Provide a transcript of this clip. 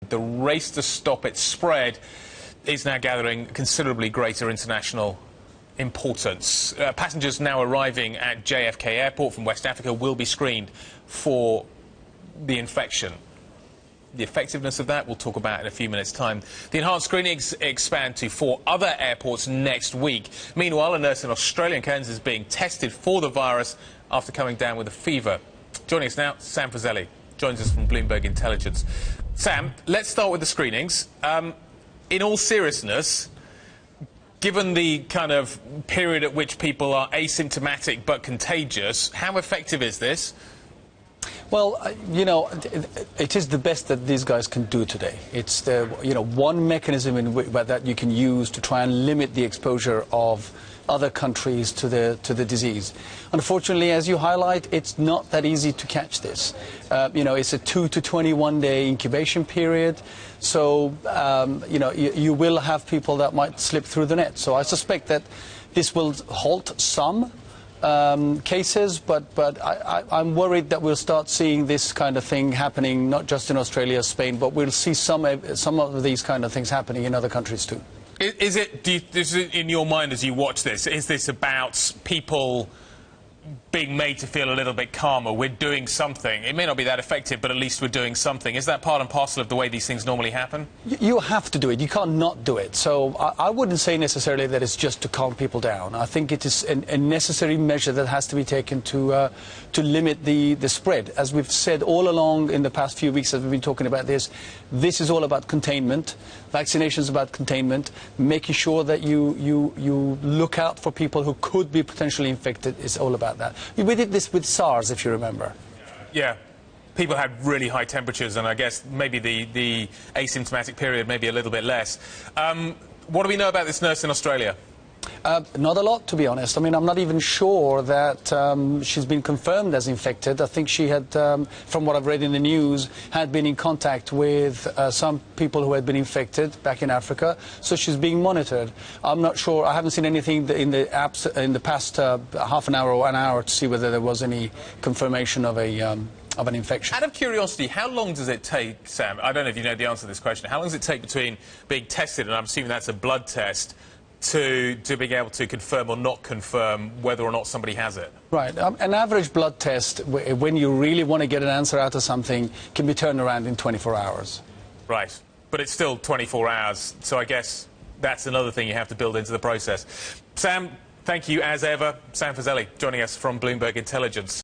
The race to stop its spread is now gathering considerably greater international importance. Passengers now arriving at JFK Airport from West Africa will be screened for the infection. The effectiveness of that we'll talk about in a few minutes' time. The enhanced screenings expand to 4 other airports next week. Meanwhile, a nurse in Australia and Cairns is being tested for the virus after coming down with a fever. Joining us now, Sam Fazeli joins us from Bloomberg Intelligence. Sam, let's start with the screenings. In all seriousness, given the kind of period at which people are asymptomatic but contagious, how effective is this? Well, you know, it is the best that these guys can do today. It's the, one mechanism that you can use to try and limit the exposure of other countries to the disease. Unfortunately, as you highlight, it's not that easy to catch this. It's a 2 to 21 day incubation period, so you will have people that might slip through the net. So I suspect that this will halt some cases, but I'm worried that we'll start seeing this kind of thing happening not just in Australia, Spain, but we'll see some of these kind of things happening in other countries too. Is it in your mind as you watch this, is this about people being made to feel a little bit calmer? We're doing something. It may not be that effective, but at least we're doing something. Is that part and parcel of the way these things normally happen? You have to do it. You can't not do it. So I wouldn't say necessarily that it's just to calm people down. I think it is a necessary measure that has to be taken to limit the spread. As we've said all along in the past few weeks as we've been talking about this is all about containment. Vaccination is about containment. Making sure that you look out for people who could be potentially infected is all about that. We did this with SARS, if you remember. Yeah. People had really high temperatures, and I guess maybe the asymptomatic period maybe a little bit less. What do we know about this nurse in Australia? Not a lot, to be honest. I mean, I'm not even sure that she's been confirmed as infected. I think she had, from what I've read in the news, had been in contact with some people who had been infected back in Africa, so she's being monitored. I'm not sure. I haven't seen anything in the past half an hour or an hour to see whether there was any confirmation of an infection. Out of curiosity, how long does it take, Sam? I don't know if you know the answer to this question. How long does it take between being tested, and I'm assuming that's a blood test, to being able to confirm or not confirm whether or not somebody has it? Right. An average blood test, when you really want to get an answer out of something, can be turned around in 24 hours. Right. But it's still 24 hours, so I guess that's another thing you have to build into the process. Sam, thank you as ever. Sam Fazeli joining us from Bloomberg Intelligence.